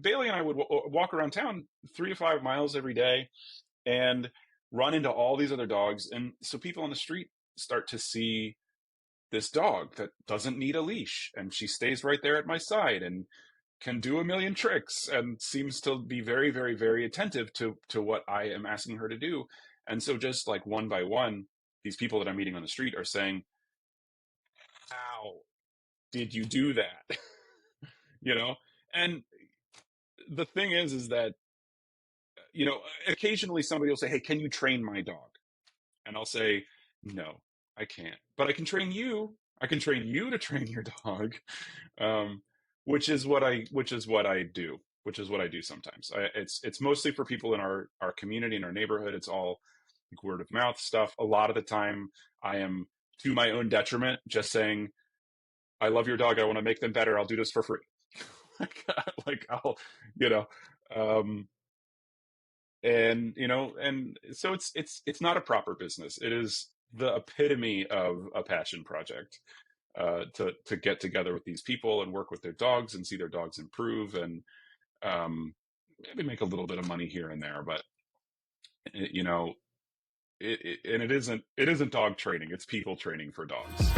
Bailey and I would walk around town 3 to 5 miles every day and run into all these other dogs. And so people on the street start to see this dog that doesn't need a leash, and she stays right there at my side and can do a million tricks and seems to be very, very, very attentive to what I am asking her to do. And so just like one by one, these people that I'm meeting on the street are saying, how did you do that? you know? And the thing is that, occasionally somebody will say, hey, can you train my dog? And I'll say, no, I can't, but I can train you. I can train you to train your dog. Um, which is what I do sometimes. It's mostly for people in our community, in our neighborhood. It's all like word of mouth stuff. A lot of the time I am, to my own detriment, just saying, I love your dog. I want to make them better. I'll do this for free. like I'll, you know, um, and so it's not a proper business. It is the epitome of a passion project, to get together with these people and work with their dogs and see their dogs improve, and maybe make a little bit of money here and there. But it, you know, and it isn't dog training. It's people training for dogs.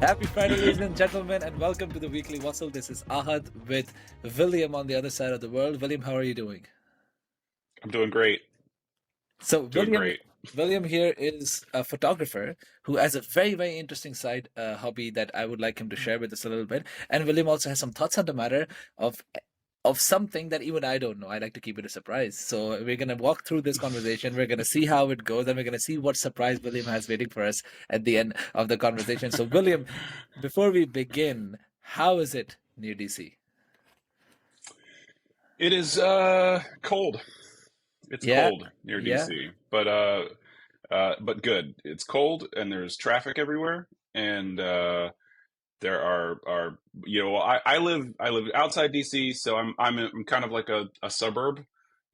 Happy Friday, ladies and gentlemen, and welcome to the Weekly Wassail. This is Ahad with William on the other side of the world. William, how are you doing? I'm doing great. So, Doing great. William here is a photographer who has a very, very interesting side hobby that I would like him to share with us a little bit. And William also has some thoughts on the matter of something that even I don't know. I like to keep it a surprise. So we're going to walk through this conversation. We're going to see how it goes, and we're going to see what surprise William has waiting for us at the end of the conversation. So, William, before we begin, how is it near DC? It is cold. It's Yeah, cold near yeah, DC, but good. It's cold and there's traffic everywhere, and there are I live outside DC, so I'm kind of like a suburb.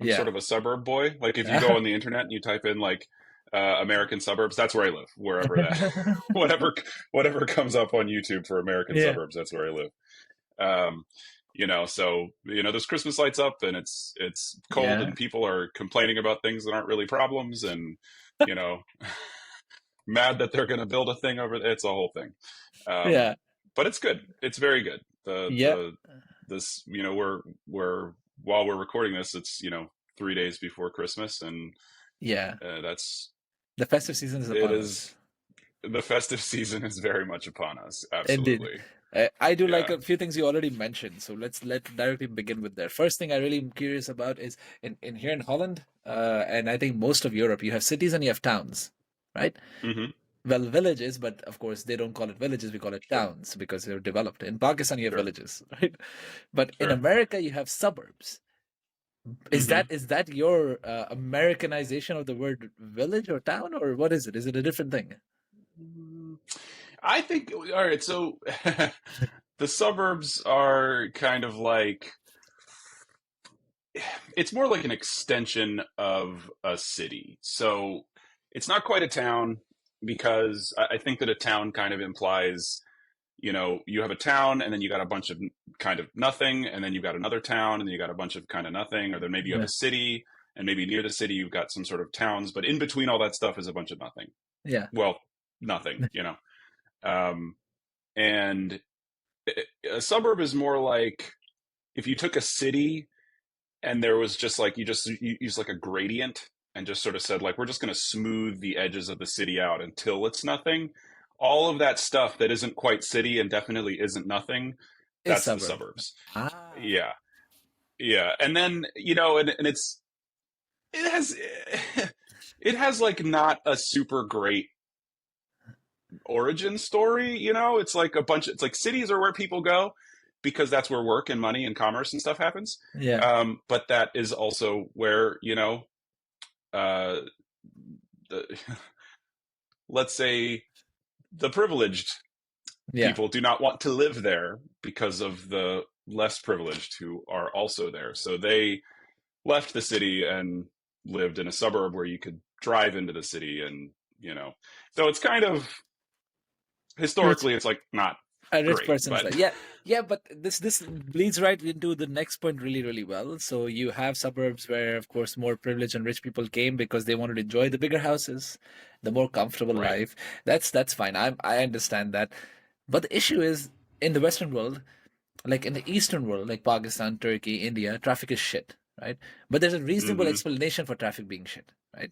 I'm yeah. sort of a suburb boy. Like if you go on the internet and you type in like American suburbs, that's where I live. Wherever that whatever comes up on YouTube for American Yeah, suburbs, that's where I live. Um, so there's Christmas lights up and it's cold yeah, and people are complaining about things that aren't really problems, and you know mad that they're going to build a thing over there. It's a whole thing. yeah, Um, but it's good. It's very good. The yeah, the this we're while we're recording this, it's 3 days before Christmas, and yeah. that's The festive season is it upon is us. the festive season is very much upon us. Indeed. Absolutely. I do like Yeah. a few things you already mentioned, so let directly begin with that. First thing I really am curious about is in here in Holland, and I think most of Europe, you have cities and you have towns, right? Hmm. Well, villages, but of course they don't call it villages, we call it Sure. towns because they're developed. In Pakistan, you have Sure. villages, right? But in Sure. America, you have suburbs. Is Hmm. that your Americanization of the word village or town, or what is it? Is it a different thing? I think, all right, so the suburbs are kind of like, it's more like an extension of a city. So it's not quite a town, because I think that a town kind of implies, you have a town and then you got a bunch of kind of nothing, and then you've got another town and then you got a bunch of kind of nothing, or then maybe you have Yeah, a city and maybe near the city you've got some sort of towns, but in between all that stuff is a bunch of nothing. yeah, Well, nothing. Um, and a suburb is more like if you took a city and there was just like you use like a gradient and just sort of said like we're just going to smooth the edges of the city out until it's nothing. All of that stuff that isn't quite city and definitely isn't nothing, is that's the suburb. suburbs. Ah, Yeah, yeah. And then and it has it has like not a super great origin story. It's like it's like cities are where people go because that's where work and money and commerce and stuff happens. yeah, But that is also where uh, the, let's say the privileged yeah. people do not want to live there because of the less privileged who are also there. So they left the city and lived in a suburb where you could drive into the city, and so it's kind of Rich historically it's like not a rich great, person's but life. Yeah, but this bleeds right into the next point really, really well. So you have suburbs where, of course, more privileged and rich people came because they wanted to enjoy the bigger houses, the more comfortable right. life. That's fine. I understand that. But the issue is in the Western world, like in the Eastern world, like Pakistan, Turkey, India, traffic is shit, right? But there's a reasonable Mm-hmm. explanation for traffic being shit, right?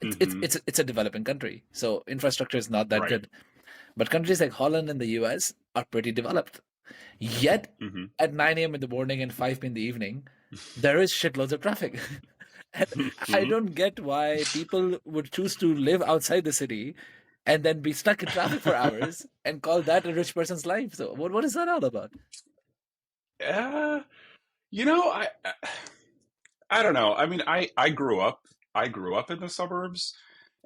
Mm-hmm. It's a developing country, so infrastructure is not that Right. good. But countries like Holland and the US are pretty developed. Yet Mm-hmm. at 9 a.m. in the morning and 5 p.m. in the evening, there is shitloads of traffic. And I Mm-hmm. don't get why people would choose to live outside the city and then be stuck in traffic for hours and call that a rich person's life. So what is that all about? Uh, you know, I don't know. I mean, I grew up in the suburbs,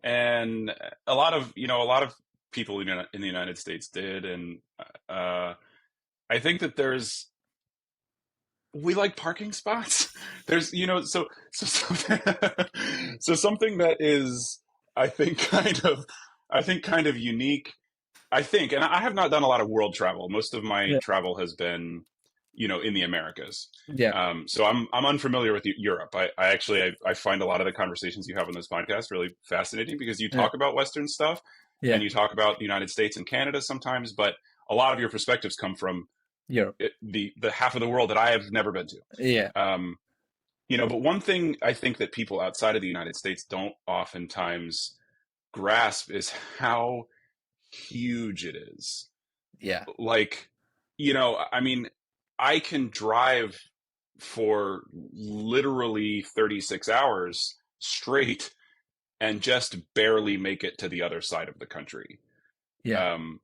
and a lot of people in the United States did, and uh, I think that we like parking spots. There's, so something that is, I think, kind of unique. I think, and I have not done a lot of world travel. Most of my Yeah. travel has been, in the Americas. Yeah. So I'm unfamiliar with Europe. I actually I find a lot of the conversations you have on this podcast really fascinating because you Yeah. talk about Western stuff and Yeah. you talk about the United States and Canada sometimes, but a lot of your perspectives come from Europe. the half of the world that I have never been to. Yeah. But one thing I think that people outside of the United States don't oftentimes grasp is how huge it is. Yeah. Like, I mean, I can drive for literally 36 hours straight and just barely make it to the other side of the country. Yeah. Um,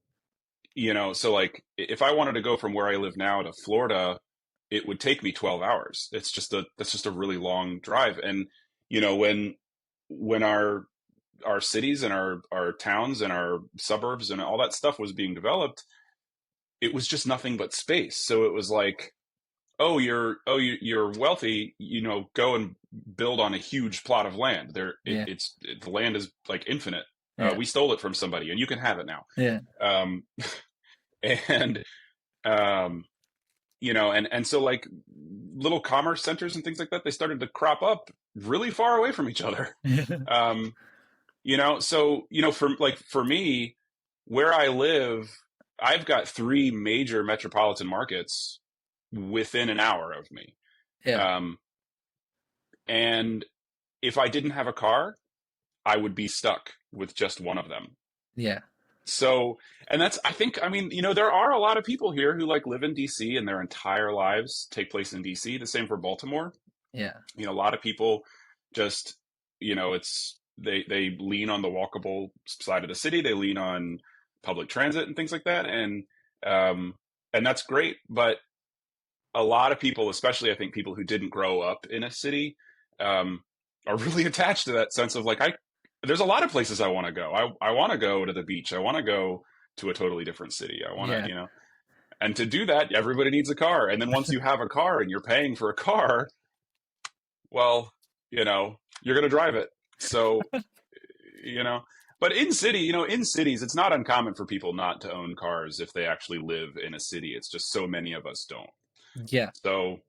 so like if I wanted to go from where I live now to Florida, it would take me 12 hours. That's just a really long drive. And, when our cities and our towns and our suburbs and all that stuff was being developed, it was just nothing but space. So it was like, you're wealthy, go and build on a huge plot of land. Yeah. The land is like infinite. Yeah. We stole it from somebody and you can have it now. Yeah. Um, and and so like little commerce centers and things like that, they started to crop up really far away from each other. Um, so for me, where I live, I've got three major metropolitan markets within an hour of me. Yeah. Um, and if I didn't have a car, I would be stuck with just one of them. Yeah. So, and I think, I mean, there are a lot of people here who like live in DC and their entire lives take place in DC. The same for Baltimore. Yeah. A lot of people just, they lean on the walkable side of the city. They lean on public transit and things like that. And that's great. But a lot of people, especially I think people who didn't grow up in a city, are really attached to that sense of like, there's a lot of places I want to go. I want to go to the beach. I want to go to a totally different city. I want to, Yeah. and to do that, everybody needs a car. And then once you have a car and you're paying for a car, well, you're going to drive it. So, but in cities, it's not uncommon for people not to own cars if they actually live in a city. It's just so many of us don't. Yeah. So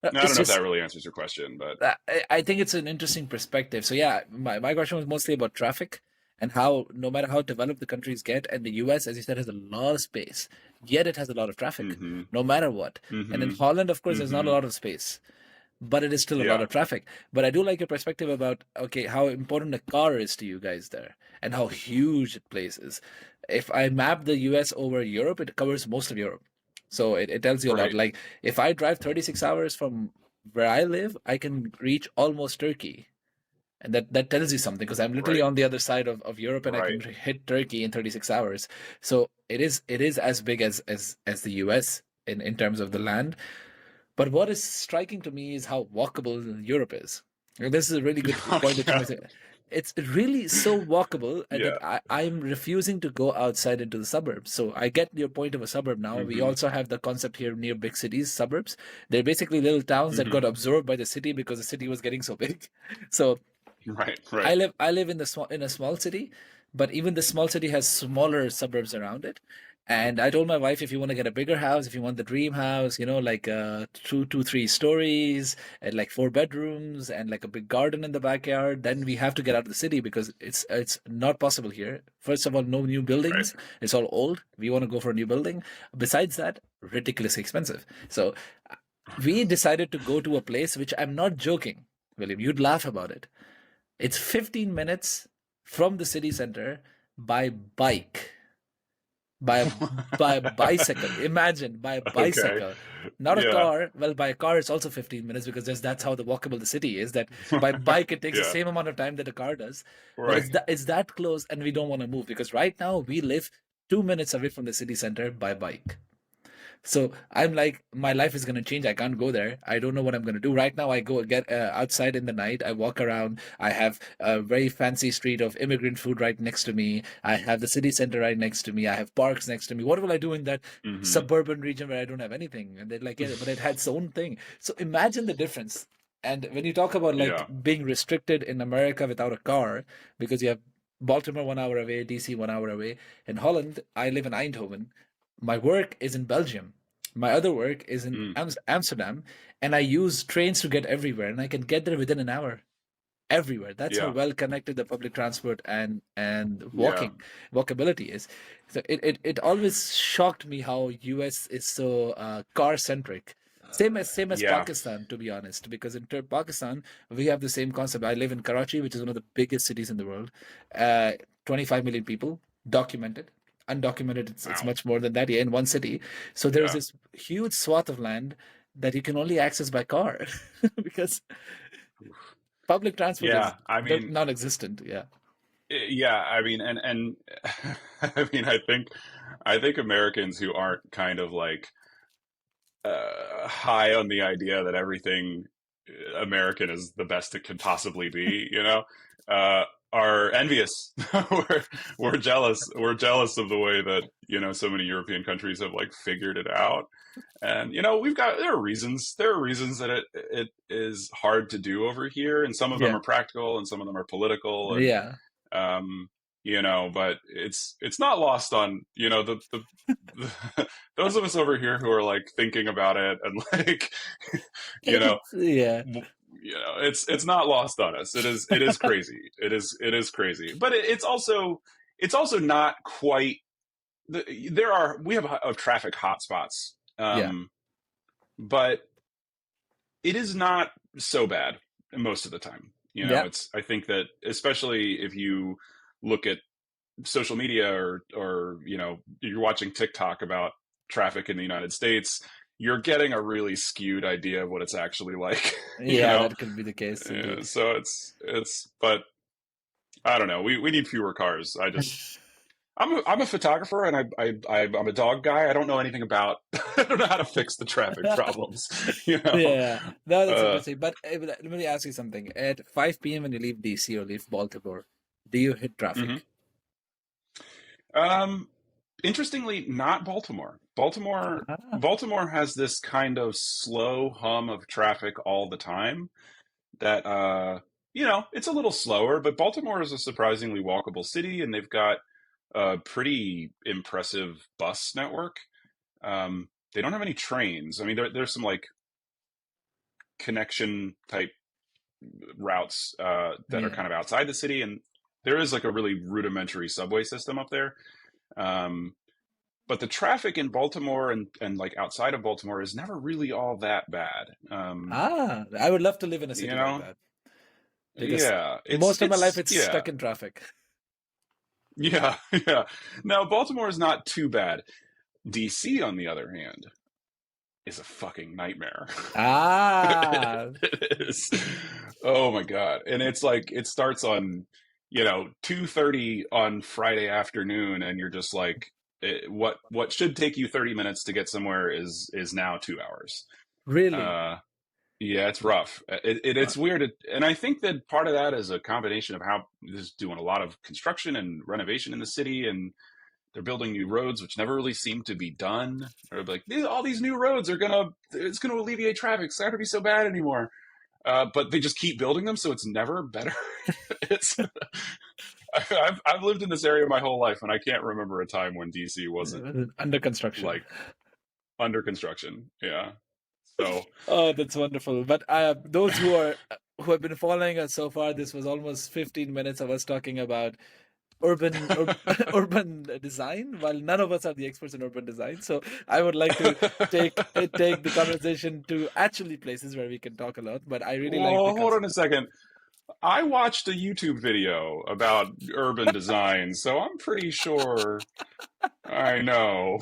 I don't It's know if that just really answers your question, but I think it's an interesting perspective. So yeah, my question was mostly about traffic and how no matter how developed the countries get, and the US, as you said, has a lot of space, yet it has a lot of traffic, mm-hmm, no matter what. And in mm-hmm, Holland, of course, there's not a mm-hmm, lot of space, but it is still a lot yeah, of traffic. But I do like your perspective about okay, how important a car is to you guys there, and how huge it places. If I map the US over Europe, it covers most of Europe. So it tells you a lot. right, Like if I drive 36 hours from where I live, I can reach almost Turkey. And that tells you something because I'm literally right, on the other side of Europe and I right, can hit Turkey in 36 hours. So it is as big as the US in terms of the land. But what is striking to me is how walkable Europe is. And this is a really good point that you yeah, made. It's really so walkable that yeah, I'm refusing to go outside into the suburbs. So I get your point of a suburb now. We mm-hmm, also have the concept here near big cities, suburbs. They're basically little towns that mm-hmm, got absorbed by the city because the city was getting so big. So right, right, I live in a small city, but even the small city has smaller suburbs around it. And I told my wife, if you want to get a bigger house, if you want the dream house, like two, 3 stories and like 4 bedrooms and like a big garden in the backyard, then we have to get out of the city because it's not possible here. First of all, no new Right. buildings. It's all old. We want to go for a new building. Besides that, ridiculously expensive. So we decided to go to a place which I'm not joking, William. You'd laugh about it. It's 15 minutes from the city center by bike, by a bicycle. Imagine by a Okay. bicycle, not a Yeah. car. Well, by a car it's also 15 minutes because that's how the walkable the city is. That by bike it takes the Yeah. same amount of time that a car does, but Right. it's that close, and we don't want to move because right now we live 2 minutes away from the city center by bike. So I'm like, my life is going to change. I can't go there. I don't know what I'm going to do. Right now, I go get outside in the night. I walk around. I have a very fancy street of immigrant food right next to me. I have the city center right next to me. I have parks next to me. What will I do in that Hmm. suburban region where I don't have anything? And they're like, yeah, but it had its own thing. So imagine the difference. And when you talk about like Yeah. being restricted in America without a car, because you have Baltimore 1 hour away, DC 1 hour away. In Holland, I live in Eindhoven. My work is in Belgium. My other work is in Mm. Amsterdam, and I use trains to get everywhere, and I can get there within an hour everywhere. That's how Yeah. well connected the public transport and Yeah. walkability is. So it always shocked me how US is so car centric. Same as Yeah. Pakistan, to be honest, because in Pakistan we have the same concept. I live in Karachi, which is one of the biggest cities in the world. Uh, 25 million people documented. Undocumented, it's Wow. much more than that. Yeah, in one city. So there's Yeah. this huge swath of land that you can only access by car because public transport is Yeah. I mean, non-existent. Yeah. yeah. I mean, and I mean, I think Americans who aren't kind of like high on the idea that everything American is the best it could possibly be, uh, are envious. we're we're jealous. We're jealous of the way that so many European countries have like figured it out. And there are reasons. There are reasons that it is hard to do over here, and some of them Yeah. are practical, and some of them are political, and Yeah. um, but it's not lost on those of us over here who are like thinking about it and like you know Yeah. it's not lost on us. It is crazy. It is crazy, but it's also not quite. We have traffic hotspots, Yeah. but it is not so bad most of the time. Yeah. It's I think that especially if you look at social media or you're watching TikTok about traffic in the United States, you're getting a really skewed idea of what it's actually like. you Yeah, know, that could be the case indeed. so but I don't know. We need fewer cars. I'm a photographer and I'm a dog guy. I don't know anything about. I don't know how to fix the traffic problems. You know. Yeah, no, that's Uh, interesting. But let me ask you something. At 5 p.m. when you leave DC or leave Baltimore, do you hit mhm. traffic? Um, Interestingly, not Baltimore. Baltimore Ah, Baltimore has this kind of slow hum of traffic all the time that it's a little slower, but Baltimore is a surprisingly walkable city and they've got a pretty impressive bus network. They don't have any trains. I mean, there's some like connection type routes that are yeah. kind of outside the city, and there is like a really rudimentary subway system up there. Um, but the traffic in Baltimore and like outside of Baltimore is never really all that bad. Ah, I would love to live in a You city like know, that because yeah, most of my life it's yeah, stuck in traffic. yeah, yeah. Now Baltimore is not too bad. DC, on the other hand, is a fucking nightmare. Ah, It is. Oh my God. And it's like it starts on, 2:30 on Friday afternoon and you're just like what should take you 30 minutes to get somewhere is now 2 hours. really? Uh yeah, it's rough. It's weird. And I think that part of that is a combination of how there's doing a lot of construction and renovation in the city, and they're building new roads, which never really seem to be done. Or like, all these new roads it's gonna alleviate traffic. It's not gonna be so bad anymore. But they just keep building them, so it's never better. it's I've lived in this area my whole life, and I can't remember a time when DC wasn't Under construction. like under construction. Yeah. So Oh, that's wonderful. But those who have been following us so far, this was almost 15 minutes of us talking about urban design, while none of us are the experts in urban design. So I would like to take the conversation to actually places where we can talk a lot. But I really like the well, hold concept. on a second. I watched a YouTube video about urban design, so I'm pretty sure I know.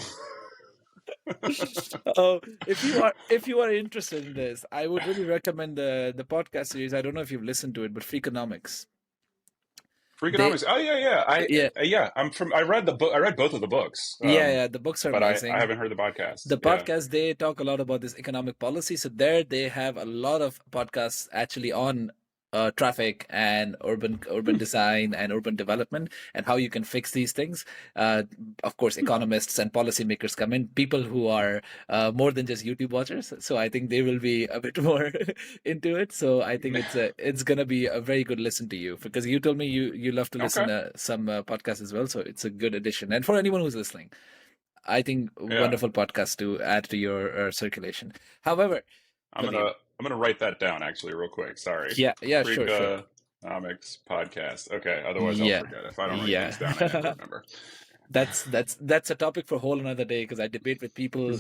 Oh, if you are interested in this, I would really recommend the podcast series. I don't know if you've listened to it, but Freakonomics. They Freakonomics. Oh yeah, yeah. yeah, Yeah. I'm from. I read the book. I read both of the books. yeah, the books are But I amazing. haven't heard the podcast. The Yeah. podcast, they talk a lot about this economic policy. So there they have a lot of podcasts actually on traffic and urban Hmm. design and urban development and how you can fix these things. uh, of course, economists and policymakers come in, people who are more than just YouTube watchers, so I think they will be a bit more into it. So I think it's gonna be a very good listen to you, because you told me you love to listen Okay. to some podcasts as well, so it's a good addition. And for anyone who's listening, I think Yeah. wonderful podcast to add to your circulation. However, I'm gonna William, I'm gonna write that down actually real quick. Sorry. yeah, yeah, sure, sure, Freakonomics podcast. Okay. Otherwise I'll yeah, forget. If I don't write things down, I never yeah. remember. That's a topic for a whole another day, because I debate with people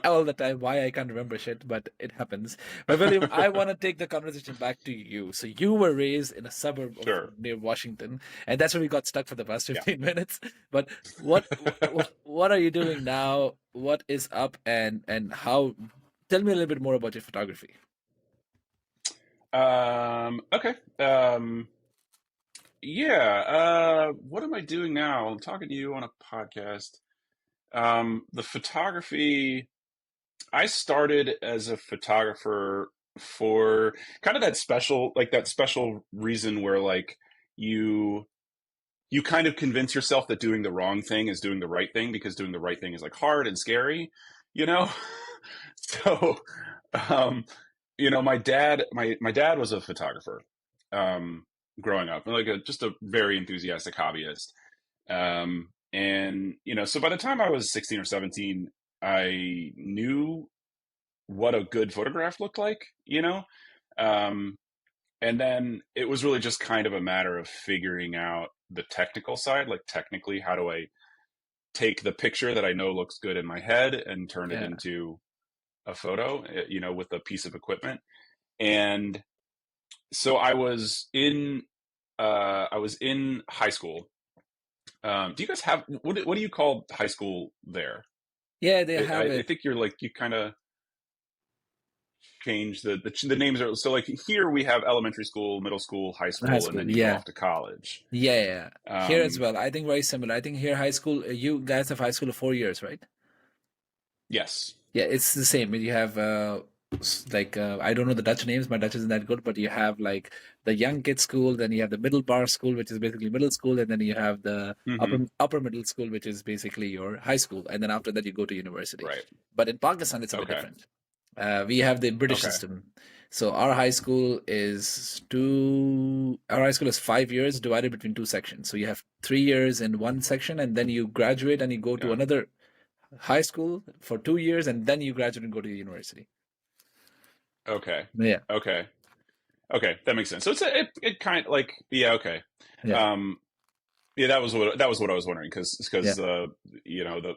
all the time why I can't remember shit, but it happens. But William, I want to take the conversation back to you. So you were raised in a suburb of Sure. near Washington, and that's where we got stuck for the past Yeah. 15 minutes. But what are you doing now? What is up, and how? Tell me a little bit more about your photography. Okay. Yeah. What am I doing now? I'm talking to you on a podcast. The photography, I started as a photographer for kind of that special reason where like you you kind of convince yourself that doing the wrong thing is doing the right thing because doing the right thing is like hard and scary, you know? So, um, my dad was a photographer, um, growing up, like just a very enthusiastic hobbyist. And so by the time I was 16 or 17, I knew what a good photograph looked like, Um, and then it was really just kind of a matter of figuring out the technical side, like technically, how do I take the picture that I know looks good in my head and turn it Yeah, into a photo, with a piece of equipment. And so I was in high school. Do you guys have what do you call high school there? yeah, they I, have I it. think you kind of change the names are so like here we have elementary school, middle school, high High school, and school, then you go yeah. off to college. Yeah, yeah, yeah. Here as Um, well. I think very similar. I think here high school, you guys have high school of 4 years, right? yes. Yeah, it's the same. You have like I don't know the Dutch names. My Dutch isn't that good, but you have like the young kids school, then you have the middle bar school, which is basically middle school, and then you have the Hmm. upper middle school, which is basically your high school, and then after that you go to university. Right. But in Pakistan, it's a bit Okay. different. We have the British Okay. system. So our high school is 5 years divided between two sections. So you have 3 years in one section, and then you graduate and you go to Yeah. another high school for 2 years, and then you graduate and go to university. Okay. Yeah, Okay. Okay. That makes sense. So it kind of like, yeah. Okay. yeah, Um, yeah, that was what I was wondering yeah, because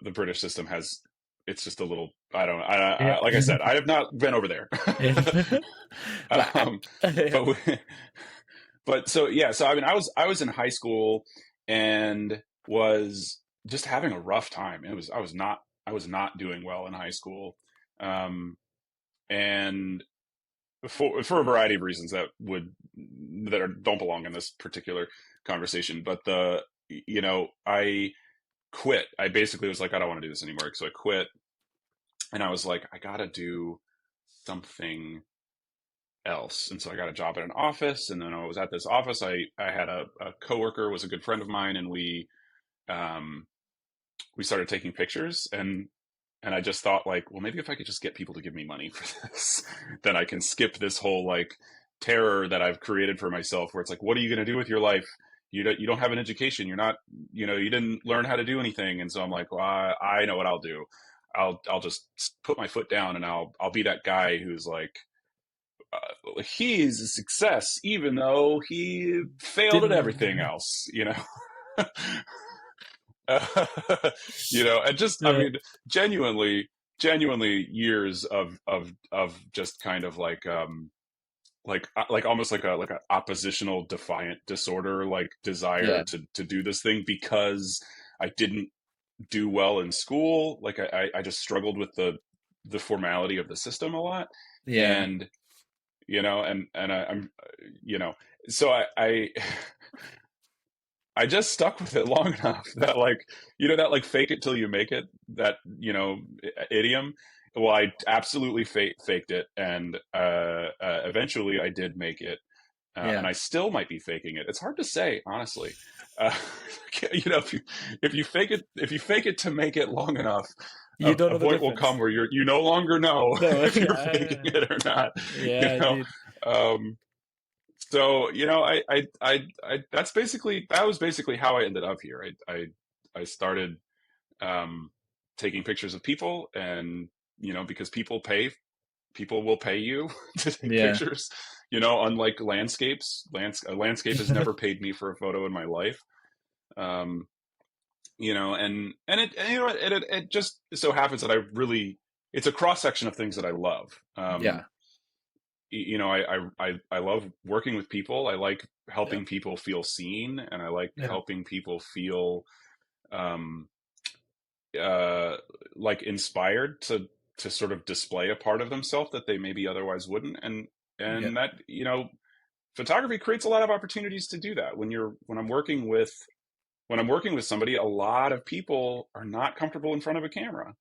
the British system has it's just a little yeah. like I said, I have not been over there. Yeah. But um, but but so yeah, so I mean I was in high school and was just having a rough time. I was not doing well in high school. Um, and for a variety of reasons don't belong in this particular conversation, but I quit. I basically was like, I don't want to do this anymore. So I quit, and I was like, I gotta do something else. And so I got a job at an office, and then I was at this office. I had a coworker, was a good friend of mine, and um we started taking pictures, and I just thought like, well, maybe if I could just get people to give me money for this, then I can skip this whole like terror that I've created for myself, where it's like, what are you going to do with your life? you don't have an education. You're not, you didn't learn how to do anything. And so I'm like, well, I know what I'll do. I'll just put my foot down and I'll be that guy who's like, he's a success, even though he failed at everything Didn't. else, and just, I Yeah. mean, genuinely, genuinely years of just kind of like almost like a oppositional defiant disorder, like desire Yeah. to do this thing because I didn't do well in school. Like I just struggled with the formality of the system a lot. Yeah. And, I'm, you know, so I just stuck with it long enough that like, that like fake it till you make it, that, idiom. Well, I absolutely faked it. And, eventually I did make it. And Yeah. I still might be faking it. It's hard to say, honestly. Uh, if you fake it to make it long enough, You don't a know the point will come difference. where you no longer know No. if you're faking Yeah. it or not. You Yeah, know, indeed. um, so that was basically how I ended up here. I started um, taking pictures of people, and because people will pay you to take Yeah. pictures. Unlike landscapes, a landscape has never paid me for a photo in my life. Um, and it just so happens that it's a cross section of things that I love. Yeah. I love working with people. I like Yeah. helping people feel seen, and I like Yeah. helping people feel um, uh, like inspired to sort of display a part of themselves that they maybe otherwise wouldn't. And Yeah. and that photography creates a lot of opportunities to do that. When I'm working with somebody, a lot of people are not comfortable in front of a camera.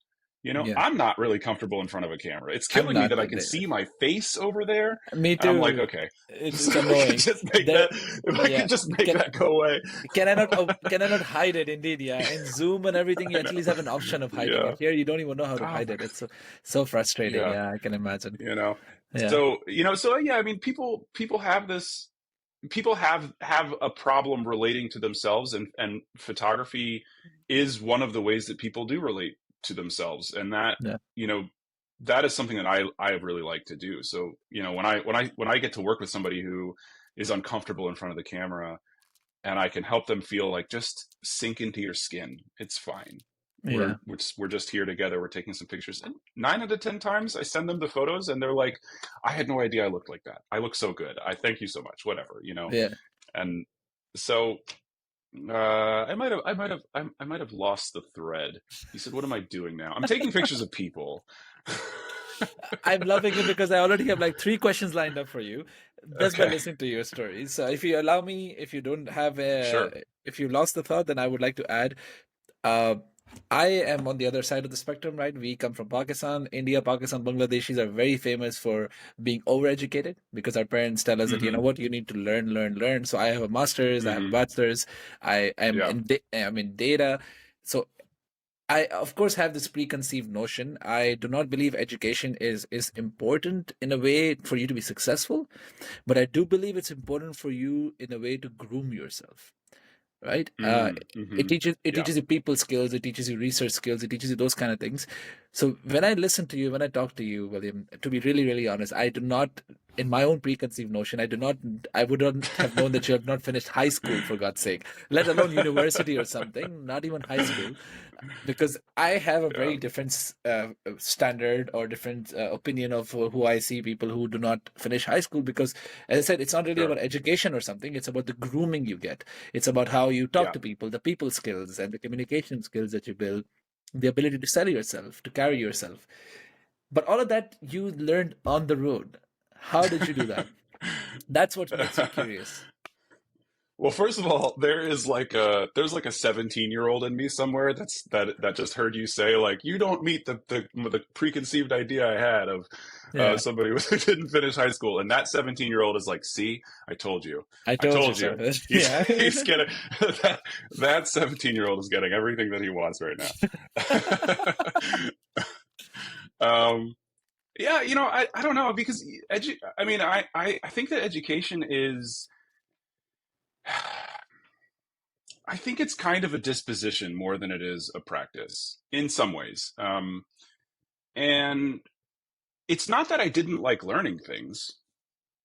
Yeah. I'm not really comfortable in front of a camera. It's I'm killing me not that I the can see my face over there, Me and I'm like, too. okay, It's so I could annoying. just make There, that. If I yeah. could just make Can that go away. can I not hide it? Indeed, yeah. In Zoom and everything, you I at least know. have an option of hiding Yeah. it. Here, you don't even know how to Oh hide my it. god. It's so frustrating. Yeah. Yeah, I can imagine. You know. Yeah. So yeah. I mean, people have this. People have a problem relating to themselves, and photography is one of the ways that people do relate to themselves, and Yeah. you know that is something that I really like to do. So when I get to work with somebody who is uncomfortable in front of the camera, and I can help them feel like, just sink into your skin, it's fine. Yeah. We're just here together. We're taking some pictures, and 9 out of 10 times I send them the photos, and they're like, "I had no idea I looked like that. I look so good. I thank you so much. Whatever." Yeah. And so I might have lost the thread. You said, "What am I doing now?" I'm taking pictures of people. I'm loving it because I already have like three questions lined up for you just by Okay, listening to your stories. So if you allow me, if you don't have sure. if you lost the thought, then I would like to add. Uh, I am on the other side of the spectrum, right? We come from Pakistan. India, Pakistan, Bangladeshis are very famous for being overeducated because our parents tell us that, you know Hmm. what, you need to learn, learn, learn. So I have a master's, I have a Hmm. bachelor's, Yeah. I'm in data. So I, of course, have this preconceived notion. I do not believe education is important in a way for you to be successful, but I do believe it's important for you in a way to groom yourself, right? Hmm. It Yeah. teaches you people skills, it teaches you research skills, it teaches you those kind of things. So when I listen to you, when I talk to you, William, to be really, really honest, I do not, in my own preconceived notion, I would not have known that you have not finished high school, for God's sake, let alone university or something, not even high school, because I have a Yeah. very different standard or different opinion of who I see people who do not finish high school. Because, as I said, it's not really Sure. about education or something. It's about the grooming you get. It's about how you talk Yeah. to people, the people skills and the communication skills that you build, the ability to sell yourself, to carry yourself. But all of that you learned on the road. How did you do that? That's what makes me curious. Well, first of all, there's like a 17-year-old in me somewhere that just heard you say, like, you don't meet the preconceived idea I had of Yeah, somebody who didn't finish high school, and that 17-year-old is like, see, I I told you told so. you. He's Yeah. he's getting that 17-year-old is getting everything that he wants right now. um, yeah, I don't know, because I mean, I think that education is I think it's kind of a disposition more than it is a practice in some ways. And it's not that I didn't like learning things.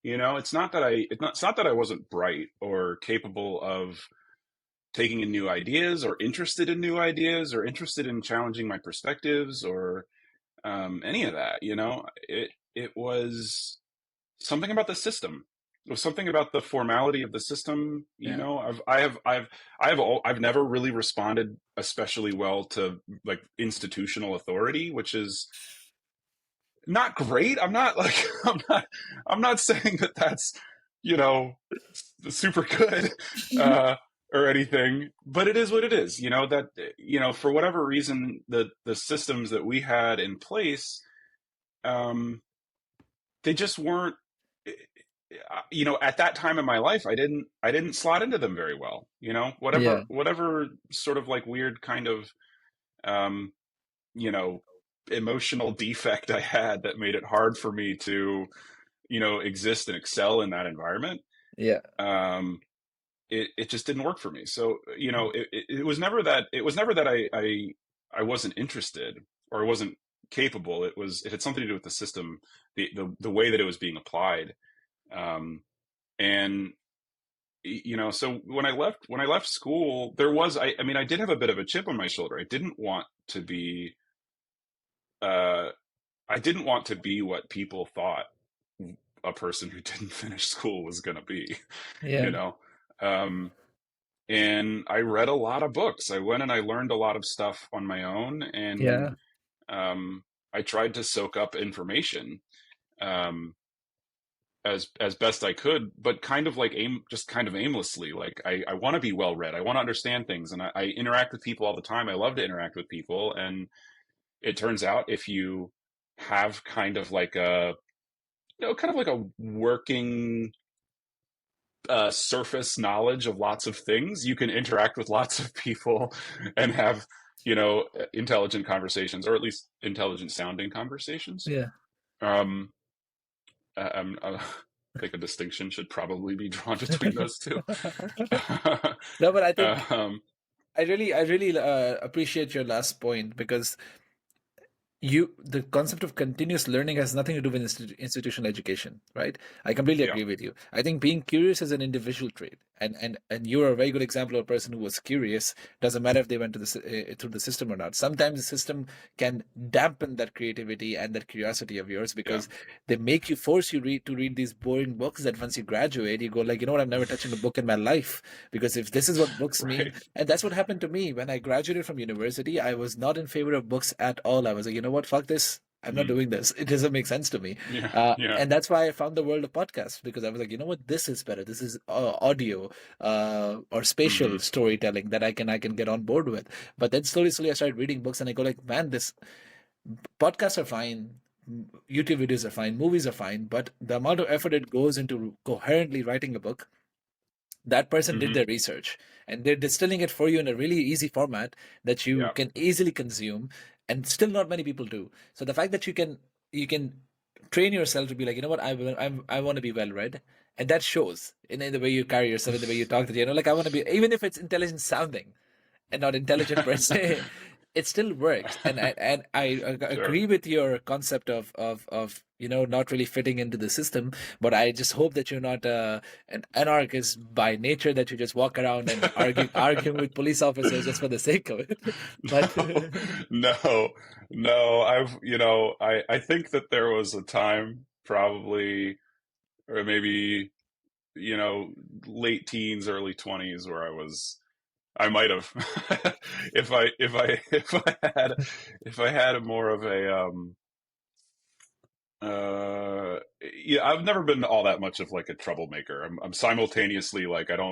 It's not that I wasn't bright or capable of taking in new ideas or interested in new ideas or interested in challenging my perspectives or any of that. It was something about the system. It was something about the formality of the system. Yeah. I've never really responded especially well to like institutional authority, which is not great. I'm not like I'm not saying that that's you know super good uh, or anything, but it is what it is. That for whatever reason the systems that we had in place, um, they just weren't. At that time in my life, I didn't slot into them very well. Yeah. Whatever sort of like weird kind of um, you know emotional defect I had that made it hard for me to exist and excel in that environment. Yeah. Um, it just didn't work for me. So it was never that I wasn't interested or I wasn't capable. It had something to do with the system, the way that it was being applied. Um, and so when I left school, I mean I did have a bit of a chip on my shoulder. Uh, I didn't want to be what people thought a person who didn't finish school was going to be, you Yeah. know. Um, and I read a lot of books. I went and I learned a lot of stuff on my own, and Yeah. I tried to soak up information um, as best I could, but kind of like just kind of aimlessly. Like I want to be well read. I want to understand things, and I interact with people all the time. I love to interact with people, and it turns out if you have kind of like kind of like a working surface knowledge of lots of things, you can interact with lots of people and have, intelligent conversations, or at least intelligent sounding conversations. Yeah. Um, I think a distinction should probably be drawn between those two. No, but I think um, I really appreciate your last point, because the concept of continuous learning has nothing to do with institutional education, right? I completely yeah, agree with you. I think being curious is an individual trait, and you're a very good example of a person who was curious. Doesn't matter if they went to through the system or not. Sometimes the system can dampen that creativity and that curiosity of yours, yeah, because they make you force you to read these boring books that once you graduate you go like, you know what, I'm never touching a book in my life, because if this is what books mean. right. And that's what happened to me when I graduated from university. I was not in favor of books at all. I was like, you know what, fuck this. I'm not Mm, doing this. It doesn't make sense to me. yeah, yeah. And that's why I found the world of podcasts, because I was like, you know what, this is better. This is audio or spatial Hmm. storytelling that I can get on board with. But then slowly I started reading books, and I go like, man, this podcasts are fine. YouTube videos are fine, movies are fine, but the amount of effort it goes into coherently writing a book, that person did Hmm. their research and they're distilling it for you in a really easy format that you Yeah. can easily consume, and still not many people do. So the fact that you can train yourself to be like, you know what, I want to be well read, and that shows in the way you carry yourself, in the way you talk to like, I want to be, even if it's intelligent sounding and not intelligent per se, it still works. And I Sure. agree with your concept of not really fitting into the system. But I just hope that you're not an anarchist by nature, that you just walk around and arguing with police officers just for the sake of it. But No, no, no. I think that there was a time, probably, or maybe, you know, late teens, early 20s, where I might have, if I had a more of a, yeah, I've never been all that much of like a troublemaker. I'm simultaneously like, I'm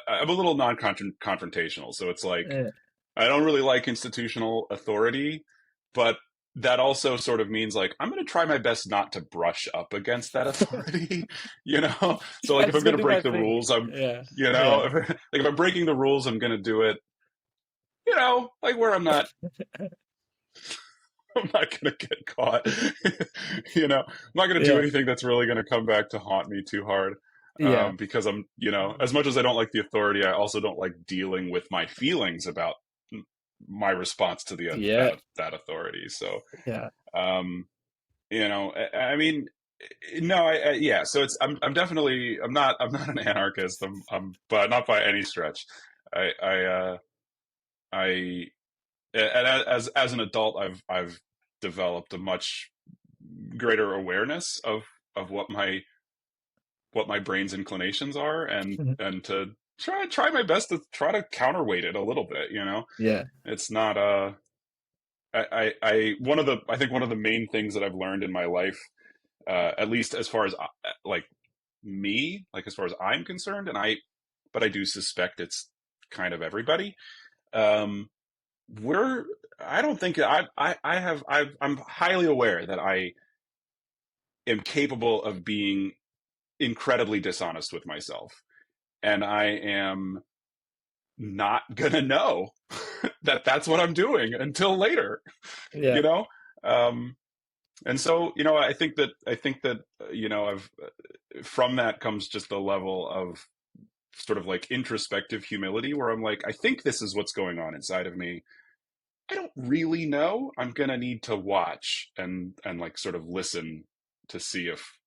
a little non-confrontational. So it's like, uh, I don't really like institutional authority, but that also sort of means like I'm going to try my best not to brush up against that authority, you know? So like I if just I'm go going to do my break the thing. rules, Yeah, you yeah. know, if I'm breaking the rules, I'm going to do it, like where I'm not going to get caught, I'm not going to do Yeah. anything that's really going to come back to haunt me too hard. Yeah. because I'm, as much as I don't like the authority, I also don't like dealing with my feelings about my response to Yeah. that authority. So, Yeah. um, I mean, no, yeah. So I'm definitely, I'm not an anarchist. But not by any stretch. I, I, uh, I, and as an adult, I've developed a much greater awareness of what my brain's inclinations are, Mhm. and to try my best to try to counterweight it a little bit. Yeah. It's not I think one of the main things that I've learned in my life, at least as far as like me, like as far as I'm concerned, but I do suspect it's kind of everybody. Um, we're I don't think I'm highly aware that I am capable of being incredibly dishonest with myself, and I am not gonna know that that's what I'm doing until later, Yeah. you know. Um, and so, I think that I've from that comes just a level of sort of like introspective humility, where I'm like, I think this is what's going on inside of me. I don't really know. I'm gonna need to watch and like sort of listen to see if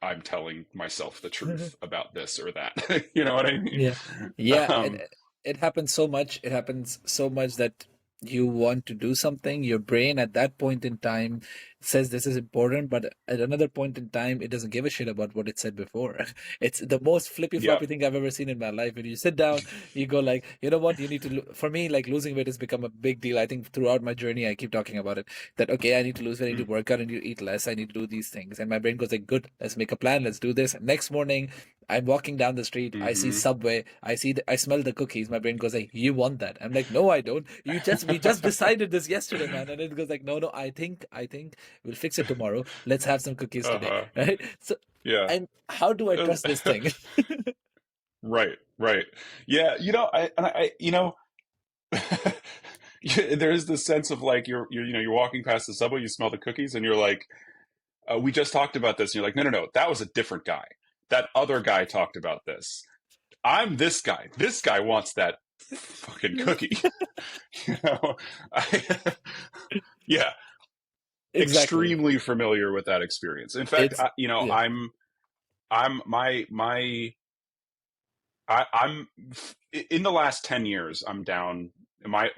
I'm telling myself the truth about this or that. You know what I mean? Yeah. Yeah. Um, It happens so much. It happens so much that you want to do something. Your brain at that point in time says this is important, but at another point in time, it doesn't give a shit about what it said before. It's the most flippy yeah. floppy thing I've ever seen in my life. When you sit down, you go like, you know what, you need to. For me, like losing weight has become a big deal. I think throughout my journey, I keep talking about it. That okay, I need to lose weight, I need to work out, I need to eat less, I need to do these things, and my brain goes like, good, let's make a plan, let's do this. Next morning, I'm walking down the street. I see Mm-hmm. Subway. I smell the cookies. My brain goes like, "You want that?" I'm like, "No, I don't. We just decided this yesterday, man." And it goes like, "No, no. I think we'll fix it tomorrow. Let's have some cookies today, Uh-huh. right?" So, Yeah. and how do I trust this thing? Right, right. Yeah, there's this sense of like you're walking past the subway, you smell the cookies, and you're like, we just talked about this. And you're like, no, no, no, that was a different guy. That other guy talked about this. I'm this guy. This guy wants that fucking cookie. you know, I, yeah, Exactly. extremely familiar with that experience. In fact, It's yeah. I'm I'm in the last 10 years, I'm down my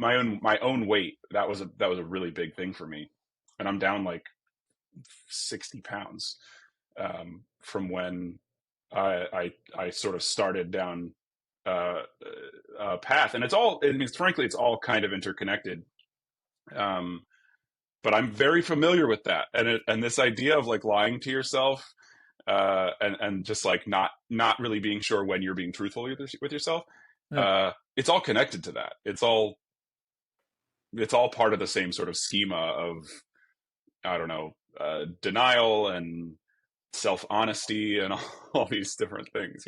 own weight. That was a really big thing for me. And I'm down like 60 pounds, from when I sort of started down uh, a path. And I mean, frankly, it's all kind of interconnected. Um, but I'm very familiar with that. And this idea of like lying to yourself, and just like not really being sure when you're being truthful with yourself. Yeah. It's all connected to that. It's all part of the same sort of schema of, I don't know, denial and self honesty and all these different things.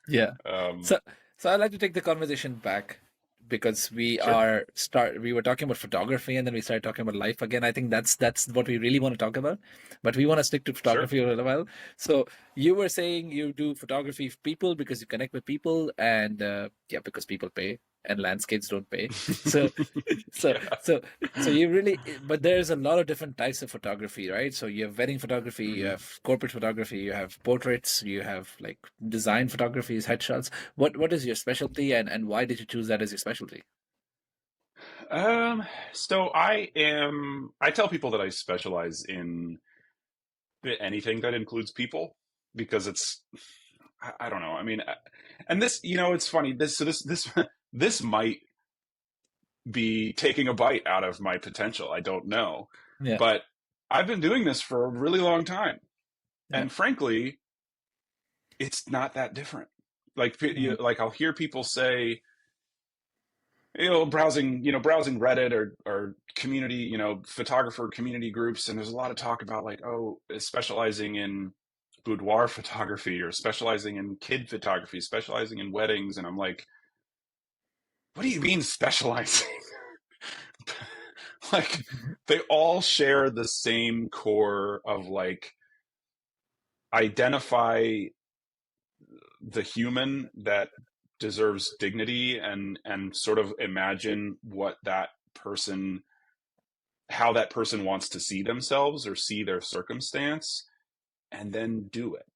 Yeah. Um, So I'd like to take the conversation back because sure, we were talking about photography and then we started talking about life again. I think that's what we really want to talk about. But we want to stick to sure. photography a little while. So you were saying you do photography of people because you connect with people and yeah, because people pay and landscapes don't pay. So so Yeah. so so you really, but there's a lot of different types of photography, right? So you have wedding photography, you Mhm. have corporate photography, you have portraits, you have like design photographies, headshots. What is your specialty, and why did you choose that as your specialty? Um, so I tell people that I specialize in anything that includes people, because I don't know. I mean, and this, it's funny. This might be taking a bite out of my potential. I don't know, Yeah, but I've been doing this for a really long time, yeah, and frankly, it's not that different. Like, mm, like I'll hear people say, browsing Reddit or community, photographer community groups, and there's a lot of talk about like, oh, specializing in boudoir photography or specializing in kid photography, specializing in weddings, and I'm like, what do you mean specializing? Like, they all share the same core of like, identify the human that deserves dignity, and sort of imagine what that person, how that person wants to see themselves or see their circumstance, and then do it.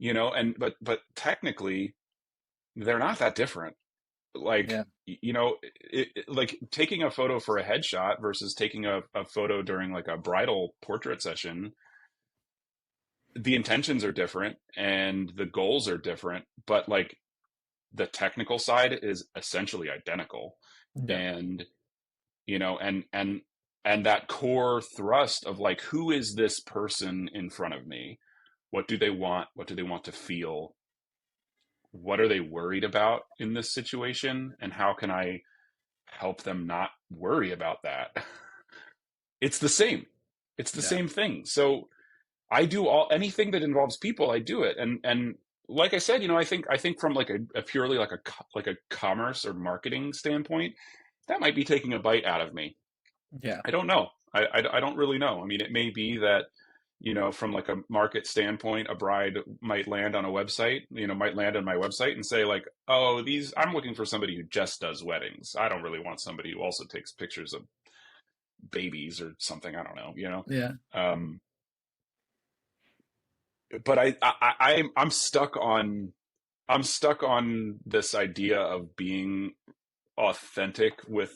And but technically they're not that different. Like, Yeah. like taking a photo for a headshot versus taking a photo during like a bridal portrait session, the intentions are different and the goals are different, but like the technical side is essentially identical. Yeah. And and that core thrust of like, who is this person in front of me? What do they want? What do they want to feel? What are they worried about in this situation? And how can I help them not worry about that? It's the same. It's the Yeah. same thing. So I do all anything that involves people, I do it. And like I said, I think from like a purely like a commerce or marketing standpoint, that might be taking a bite out of me. Yeah. I don't know. I don't really know. I mean, it may be that, from like a market standpoint, a bride might land on a website, might land on my website and say like, oh, I'm looking for somebody who just does weddings. I don't really want somebody who also takes pictures of babies or something. I don't know, Yeah. Um, but I'm stuck on this idea of being authentic with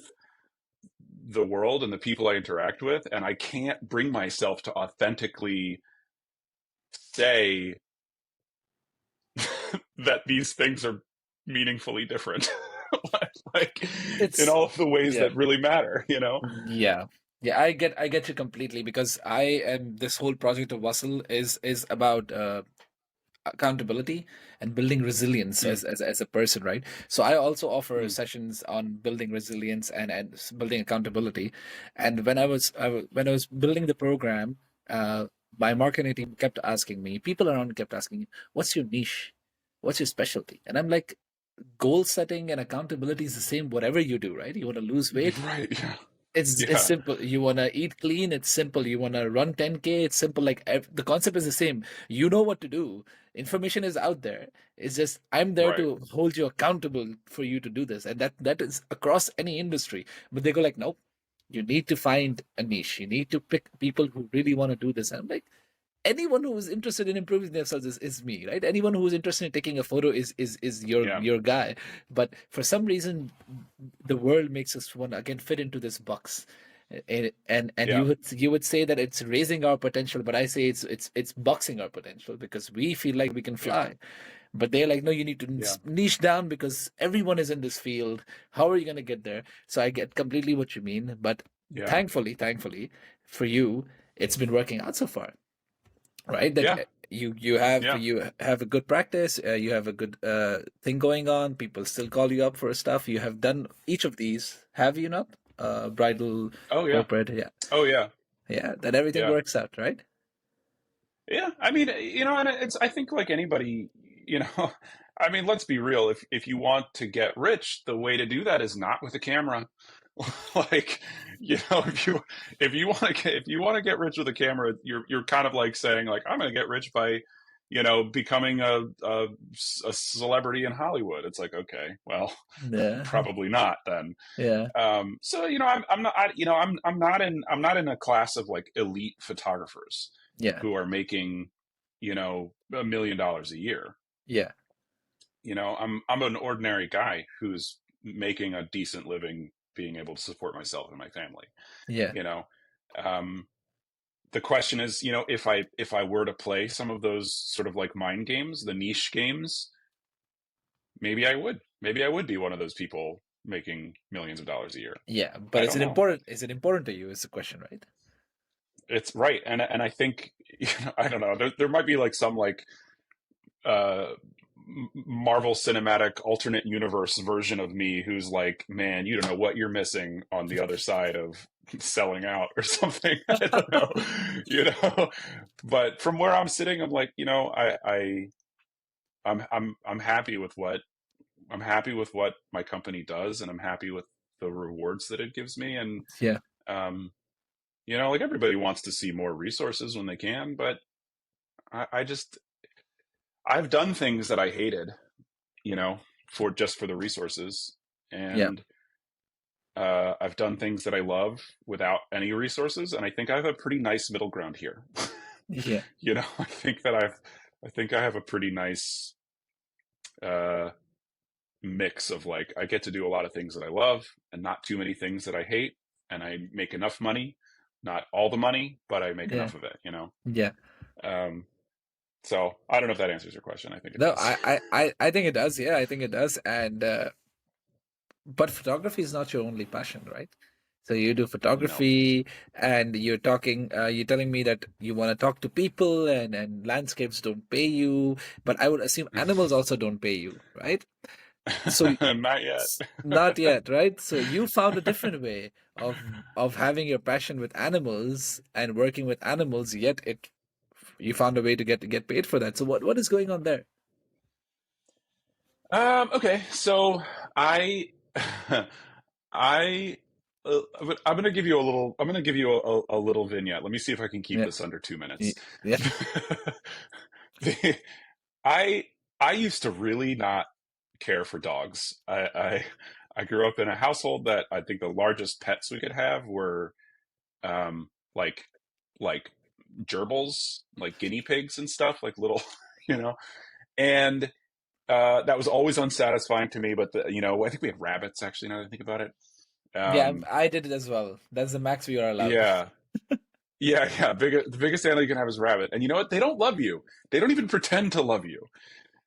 the world and the people I interact with, and I can't bring myself to authentically say that these things are meaningfully different, like in It's all of the ways yeah. that really matter. Yeah. Yeah, I get you completely, because I am this whole project of Bustle is about accountability and building resilience Mm, as a person, right? So I also offer mm, sessions on building resilience and building accountability. And when I was building the program, uh, my marketing team kept asking me, people around kept asking, "What's your niche? What's your specialty?" And I'm like, goal setting and accountability is the same whatever you do, right? You want to lose weight, right. Yeah. it's Yeah. simple. You want to eat clean, it's simple. You want to run 10K, it's simple. Like the concept is the same. You know what to do. Information is out there. It's just I'm there Right. to hold you accountable for you to do this. And that is across any industry. But they go like, nope, you need to find a niche. You need to pick people who really want to do this. And I'm like, anyone who is interested in improving themselves is me, right? Anyone who is interested in taking a photo is your Yeah. your guy. But for some reason, the world makes us want to again fit into this box. And Yeah. you would say that it's raising our potential, but I say it's boxing our potential, because we feel like we can Yeah. fly. But they're like, no, you need to Yeah. niche down, because everyone is in this field. How are you going to get there? So I get completely what you mean. But Yeah. thankfully for you, it's been working out so far, right? That Yeah. Yeah. you have a good practice, you have a good thing going on. People still call you up for stuff. You have done each of these, have you not? Bridal, Oh yeah. corporate, yeah, Oh yeah. yeah. That everything Yeah. works out, right? Yeah, I mean, and I think like anybody, I mean, let's be real. If you want to get rich, the way to do that is not with a camera. Like, if you want to get rich with a camera, you're kind of like saying like, I'm going to get rich by, becoming a celebrity in Hollywood. It's like, okay, well, Yeah, probably not then. yeah, So I'm not I'm not in a class of like elite photographers yeah, who are making $1 million a year. yeah, I'm an ordinary guy who's making a decent living, being able to support myself and my family. yeah, You know, um, the question is, if I were to play some of those sort of like mind games, the niche games, maybe I would be one of those people making millions of dollars a year. yeah. But I is don't it know. important? Is it important to you? Is the question, right? It's right, and I think I don't know. There might be like some like uh, Marvel Cinematic alternate universe version of me who's like, man, you don't know what you're missing on the other side of selling out or something. I don't know, you know. But from where I'm sitting, I'm like, I'm happy with what my company does, and I'm happy with the rewards that it gives me, and Yeah, um, like everybody wants to see more resources when they can, but I just I've done things that I hated, you know, for just for the resources, Yeah. and I've done things that I love without any resources, and I think I have a pretty nice middle ground here. Yeah. You know, I think I have a pretty nice uh, mix of like I get to do a lot of things that I love and not too many things that I hate, and I make enough money, not all the money, but I make Yeah. enough of it, you know. Yeah. Um, so I don't know if that answers your question. I think it No, does. I think it does. Yeah, I think it does. And but photography is not your only passion, right? So you do No. photography, and you're telling me that you want to talk to people, and landscapes don't pay you, but I would assume animals also don't pay you, right? So Not yet. not yet, right? So you found a different way of having your passion with animals and working with animals, yet it you found a way to get paid for that. So what is going on there? Okay, so I, I, I'm gonna give you a little. I'm gonna give you a little vignette. Let me see if I can keep Yeah, this under 2 minutes. y- yeah, The- I I used to really not care for dogs. I grew up in a household that I think the largest pets we could have were um, like like gerbils, like guinea pigs and stuff, like little, you know, and that was always unsatisfying to me. But you know, I think we had rabbits actually. Now that I think about it, yeah. um, I did it as well. That's the max we are allowed. yeah, yeah. The biggest animal you can have is rabbit, and you know what? They don't love you. They don't even pretend to love you.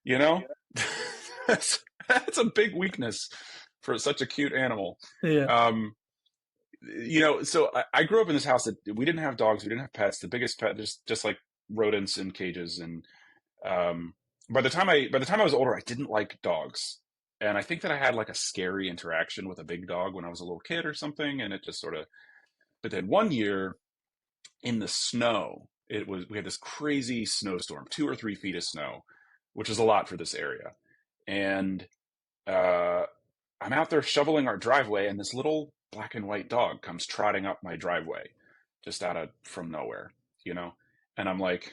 You know, that's that's a big weakness for such a cute animal. Yeah, Um, you know, so I grew up in this house that we didn't have dogs, we didn't have pets. The biggest pet, just like rodents in cages, and um, by the time I was older, I didn't like dogs, and I think that I had like a scary interaction with a big dog when I was a little kid or something, and it just sort of. But then one year in the snow, we had this crazy snowstorm, 2 or 3 feet of snow, which is a lot for this area, and uh, I'm out there shoveling our driveway, and this little black and white dog comes trotting up my driveway, just out of from nowhere, you know. And I'm like,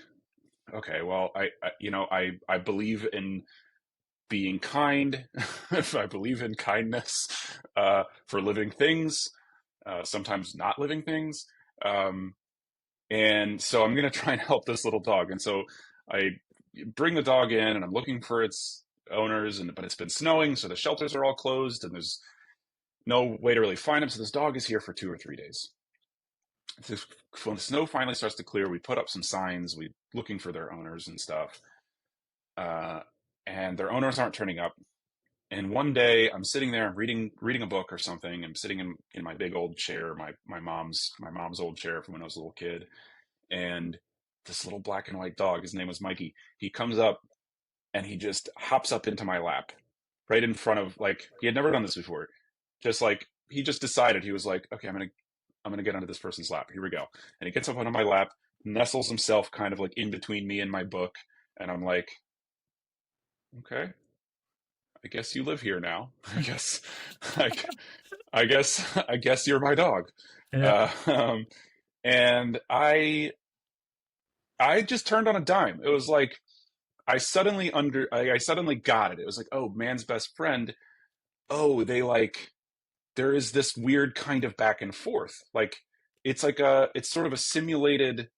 okay, well, you know, I believe in being kind. I believe in kindness for living things, sometimes not living things. Um, and so I'm gonna try and help this little dog. And so I bring the dog in, and I'm looking for its owners, and but it's been snowing, so the shelters are all closed, and there's no way to really find him. So this dog is here for 2 or 3 days. So when the snow finally starts to clear, we put up some signs, we looking for their owners and stuff. Uh, and their owners aren't turning up. And one day I'm sitting there, I'm reading a book or something. I'm sitting in my big old chair, my mom's old chair from when I was a little kid. And this little black and white dog, his name was Mikey, he comes up and he just hops up into my lap right in front of like he had never done this before. Just like he just decided he was like, okay, I'm gonna get onto this person's lap. Here we go. And he gets up onto my lap, nestles himself kind of like in between me and my book, and I'm like, okay, I guess you live here now. I guess, like, I guess you're my dog. yeah, Uh, um, and I just turned on a dime. It was like I suddenly got it. It was like, oh, man's best friend. Oh, they like there is this weird kind of back and forth. Like it's sort of a simulated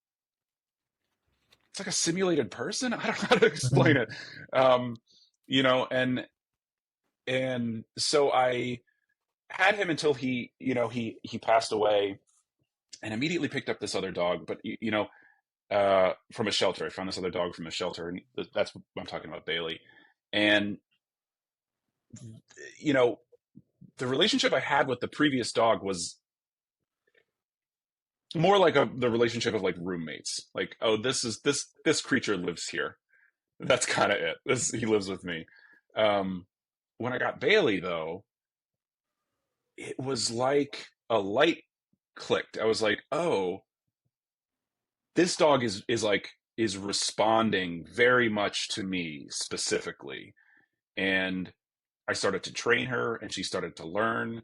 it's like a simulated person. I don't know how to explain mhm, it. Um, you know, and so I had him until he passed away, and immediately picked up this other dog. But you know, from a shelter, I found this other dog from a shelter, and that's what I'm talking about, Bailey. And you know, the relationship I had with the previous dog was more like the relationship of like roommates. Like, oh, this creature lives here. That's kind of it. This he lives with me. Um, when I got Bailey, though, it was like a light clicked. I was like, oh, this dog is responding very much to me specifically, and I started to train her, and she started to learn,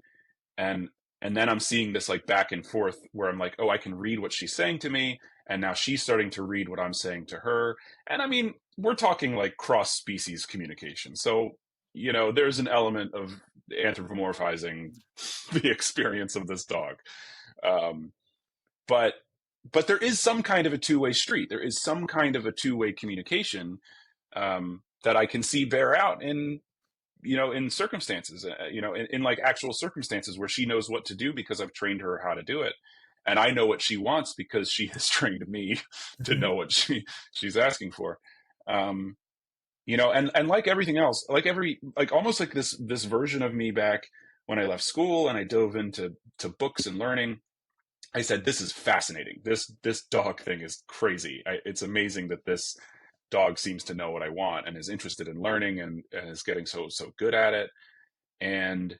and then I'm seeing this like back and forth where I'm like, oh, I can read what she's saying to me, and now she's starting to read what I'm saying to her. And I mean, we're talking like cross species communication. So, there's an element of anthropomorphizing the experience of this dog. Um, but there is some kind of a two-way street. There is some kind of a two-way communication that I can see bear out in circumstances, in like actual circumstances where she knows what to do because I've trained her how to do it. And I know what she wants because she has trained me to know what she's asking for. Um, and like everything else, like almost like this version of me back when I left school and I dove into books and learning. I said, this is fascinating. This dog thing is crazy. It's amazing that this dog seems to know what I want and is interested in learning and is getting so good at it. And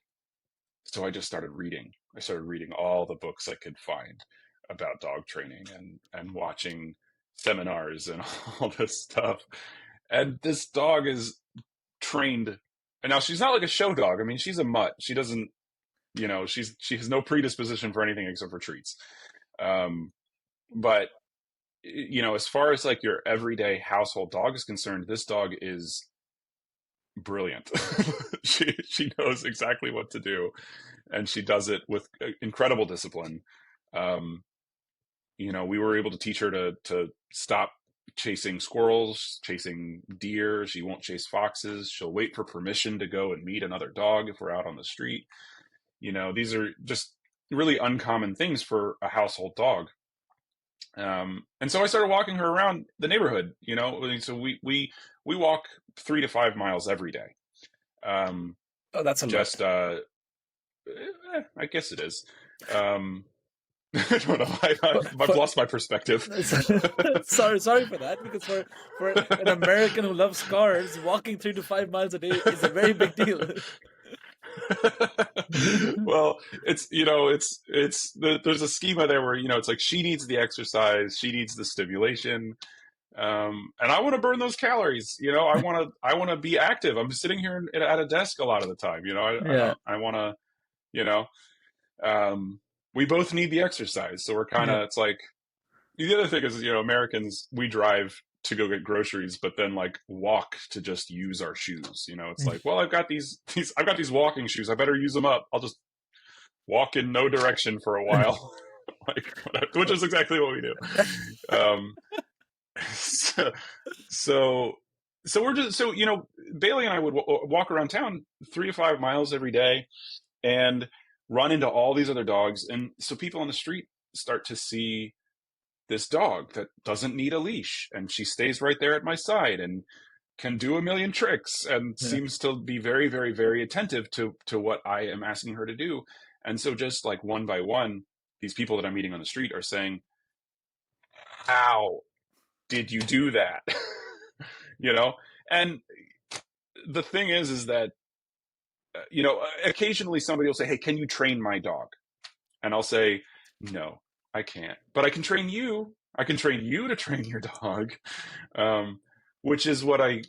so I just started reading. I started reading all the books I could find about dog training and watching seminars and all this stuff. And this dog is trained. And now she's not like a show dog. I mean, she's a mutt. She doesn't, she has no predisposition for anything except for treats. But as far as like your everyday household dog is concerned, this dog is brilliant. She knows exactly what to do, and she does it with incredible discipline. We were able to teach her to stop chasing squirrels, chasing deer. She won't chase foxes. She'll wait for permission to go and meet another dog if we're out on the street. These are just really uncommon things for a household dog. And so I started walking her around the neighborhood, so we walk 3 to 5 miles every day. Oh, that's a just, lot. I guess it is. I don't know. I've lost my perspective. sorry for that, because for an American who loves cars, walking 3 to 5 miles a day is a very big deal. Well, there's a schema there where, it's like she needs the exercise, she needs the stimulation. And I want to burn those calories. I want to be active. I'm sitting here at a desk a lot of the time. I want to, we both need the exercise. So we're kind of, it's like, the other thing is, Americans, we drive to go get groceries, but then like walk to just use our shoes. It's like, well, I've got these walking shoes. I better use them up. I'll just walk in no direction for a while, which is exactly what we do. So we're just, Bailey and I would walk around town 3 to 5 miles every day and run into all these other dogs. And so people on the street start to see this dog that doesn't need a leash, and she stays right there at my side and can do a million tricks and seems to be very, very, very attentive to what I am asking her to do. And so just like one by one, these people that I'm meeting on the street are saying, how did you do that? And the thing is that, occasionally somebody will say, hey, can you train my dog? And I'll say, no, I can't, but I can train you. I can train you to train your dog, which is what I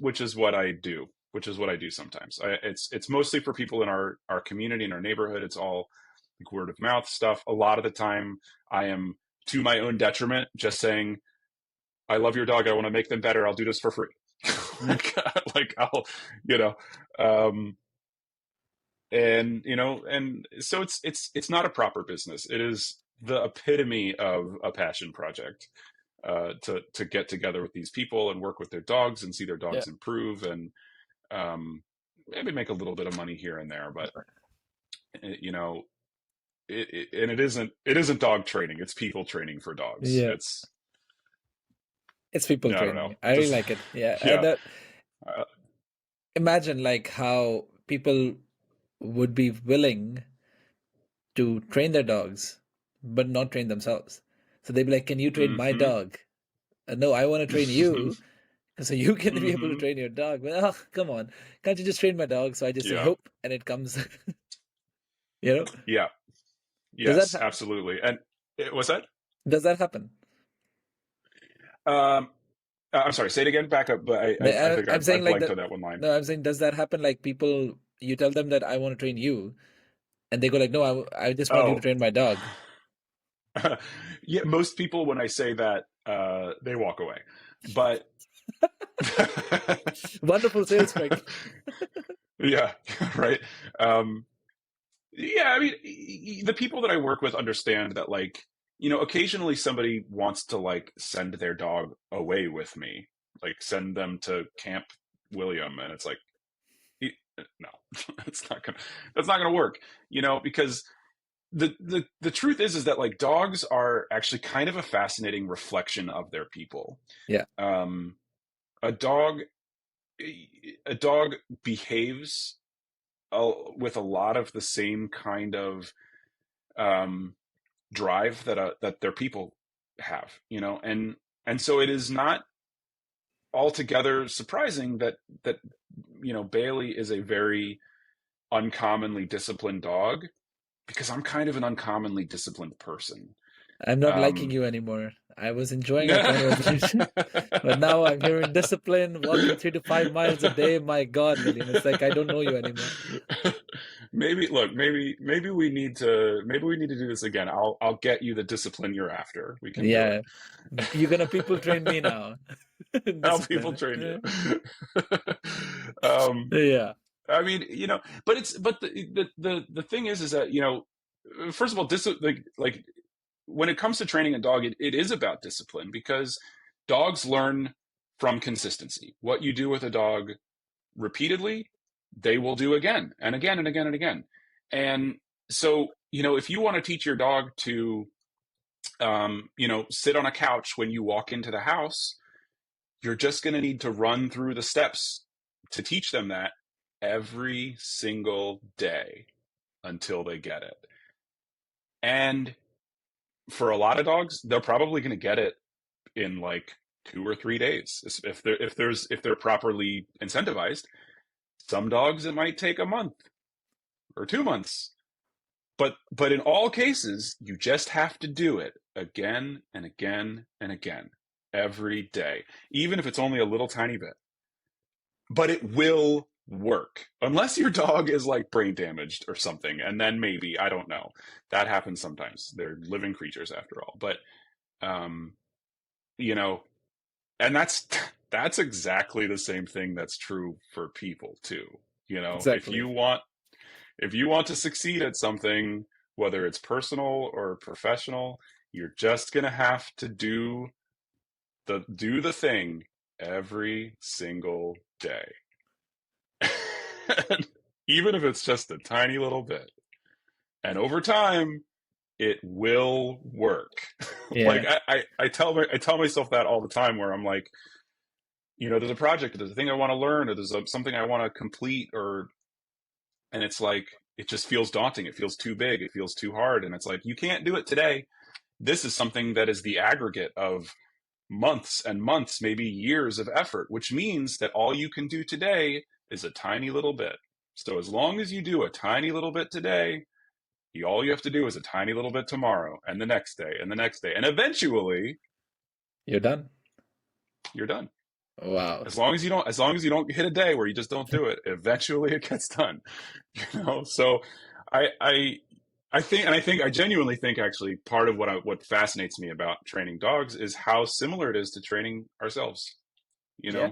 do. Which is what I do sometimes. It's mostly for people in our community, in our neighborhood. It's all like word of mouth stuff. A lot of the time, I am, to my own detriment, just saying, I love your dog. I want to make them better. I'll do this for free. like I'll, and so it's not a proper business. It is the epitome of a passion project, to get together with these people and work with their dogs and see their dogs improve, and maybe make a little bit of money here and there, but it isn't dog training. It's people training for dogs. Yeah. It's people training. I really like it. Yeah. Yeah. Imagine like how people would be willing to train their dogs, but not train themselves. So they'd be like, can you train my dog? No, I want to train you so you can be able to train your dog. But come on. Can't you just train my dog? So I just say, hope, and it comes. Yeah. Yes, absolutely. And what's that? Does that happen? I'm sorry, say it again, back up. But I think I'm saying blanked on that one line. No, I'm saying, does that happen? Like people, you tell them that I want to train you, and they go like, no, I just want you to train my dog. Yeah, most people, when I say that, they walk away. But Wonderful sales trick. Yeah, right. Um, yeah, I mean, the people that I work with understand that, like, occasionally somebody wants to like send their dog away with me, like send them to Camp William, and it's like, no, it's not gonna, that's not gonna work, because the truth is that like dogs are actually kind of a fascinating reflection of their people. Yeah, Um, a dog a dog behaves with a lot of the same kind of um, drive that their people have, and so it is not altogether surprising that Bailey is a very uncommonly disciplined dog, because I'm kind of an uncommonly disciplined person. I'm not liking Um, you anymore. I was enjoying our conversation, but now I'm hearing discipline, walking 3 to 5 miles a day. My God, William, it's like I don't know you anymore. maybe we need to do this again. I'll get you the discipline you're after. We can do it. Yeah, you're gonna people train me now. How people Discipline. train you. um, Yeah, I mean, but the thing is that, first of all, like when it comes to training a dog, it is about discipline, because dogs learn from consistency. What you do with a dog repeatedly, they will do again and again and again and again. And so, if you want to teach your dog to, sit on a couch when you walk into the house, you're just going to need to run through the steps to teach them that every single day until they get it. And for a lot of dogs, they're probably going to get it in like 2 or 3 days if they're properly incentivized. Some dogs, it might take a month or 2 months. But in all cases, you just have to do it again and again and again every day, even if it's only a little tiny bit. But it will work, unless your dog is like brain damaged or something, and then maybe, I don't know. That happens sometimes. They're living creatures after all. But um, you know, and that's exactly the same thing that's true for people too. If exactly. you want to succeed at something, whether it's personal or professional, you're just gonna have to do the thing every single day. Even if it's just a tiny little bit. And over time, it will work. Like Yeah, I tell myself that all the time, where I'm like, there's a project, there's a thing I want to learn, or there's something I want to complete, and it's like, it just feels daunting. It feels too big. It feels too hard. And it's like, you can't do it today. This is something that is the aggregate of months and months, maybe years of effort, which means that all you can do today is a tiny little bit. So as long as you do a tiny little bit today, all you have to do is a tiny little bit tomorrow, and the next day, and the next day. And eventually you're done. you're done. Wow. As long as you don't hit a day where you just don't do it, eventually it gets done. So I I I genuinely think, actually, part of what fascinates me about training dogs is how similar it is to training ourselves. You Yeah.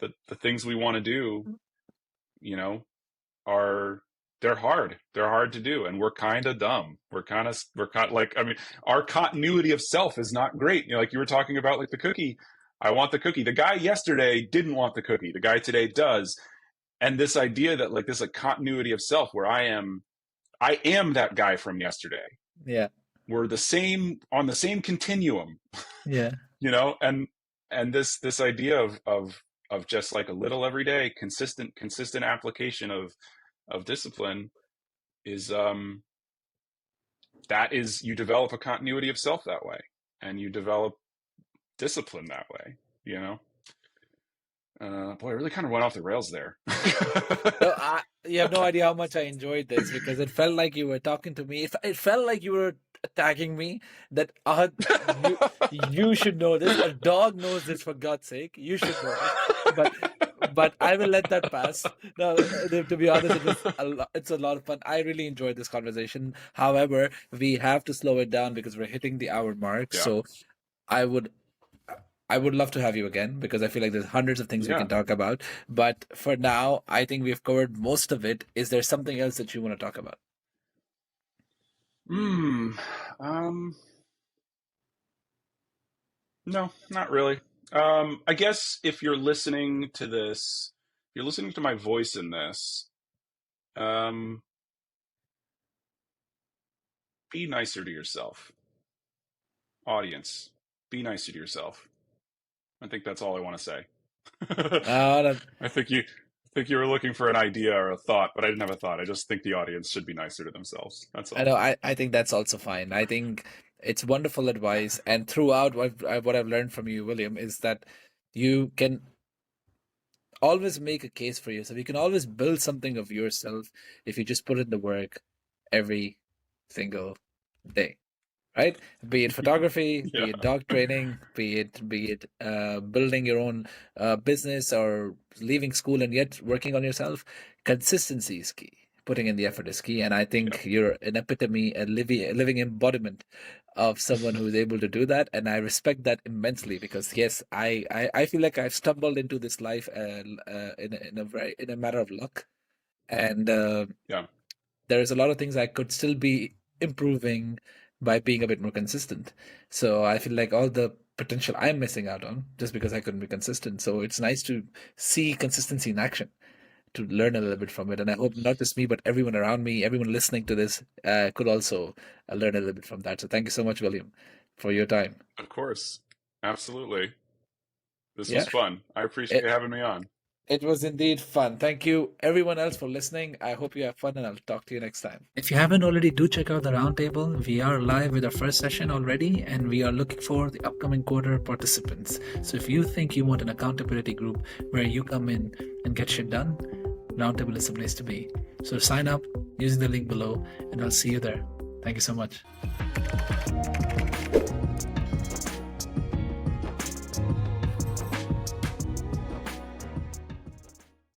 know, the things we want to do, you know, are they're hard. They're hard to do, and we're kind of dumb. We're kind like, I mean, our continuity of self is not great. Like you were talking about, like the cookie. I want the cookie. The guy yesterday didn't want the cookie. The guy today does. And this idea that, like, this like continuity of self, where I am that guy from yesterday. Yeah. We're the same, on the same continuum, Yeah. and this idea of just like a little every day, consistent application of discipline is that is you develop a continuity of self that way, and you develop discipline that way. Boy, I really kind of went off the rails there. No, you have no idea how much I enjoyed this, because it felt like you were talking to me. It felt like you were attacking me. That you should know this. A dog knows this, for God's sake. You should know this. But I will let that pass. No, to be honest, it's a lot of fun. I really enjoyed this conversation. However, we have to slow it down because we're hitting the hour mark. Yeah. So I would I would love to have you again because I feel like there's hundreds of things we Yeah. can talk about. But for now, I think we've covered most of it. Is there something else that you want to talk about? Hmm. Um. No, not really. I guess if you're listening to this, if you're listening to my voice in this, um, be nicer to yourself. Audience, be nicer to yourself. I think that's all I want to say. Uh, I think you were looking for an idea or a thought, but I didn't have a thought. I just think the audience should be nicer to themselves. That's I all. know. I think that's also fine. I think it's wonderful advice. And throughout what I've learned from you, William, is that you can always make a case for yourself. You can always build something of yourself if you just put in the work every single day. Right? Be it photography, Yeah, be it dog training, be it building your own business or leaving school and yet working on yourself. Consistency is key. Putting in the effort is key, and I yeah, think you're an epitome, a living embodiment of someone who is able to do that, and I respect that immensely because yes, I feel like I've stumbled into this life in a matter of luck, and yeah. there's a lot of things I could still be improving by being a bit more consistent. So I feel like all the potential I'm missing out on just because I couldn't be consistent. So it's nice to see consistency in action, to learn a little bit from it. And I hope not just me, but everyone around me, everyone listening to this could also learn a little bit from that. So thank you so much, William, for your time. Of course, absolutely. This Yeah. was fun. I appreciate It, you having me on. It was indeed fun. Thank you, everyone else, for listening. I hope you have fun, and I'll talk to you next time. If you haven't already, do check out the roundtable. We are live with our first session already, and we are looking for the upcoming quarter participants. So if you think you want an accountability group where you come in and get shit done, roundtable is the place to be. So sign up using the link below, and I'll see you there. Thank you so much.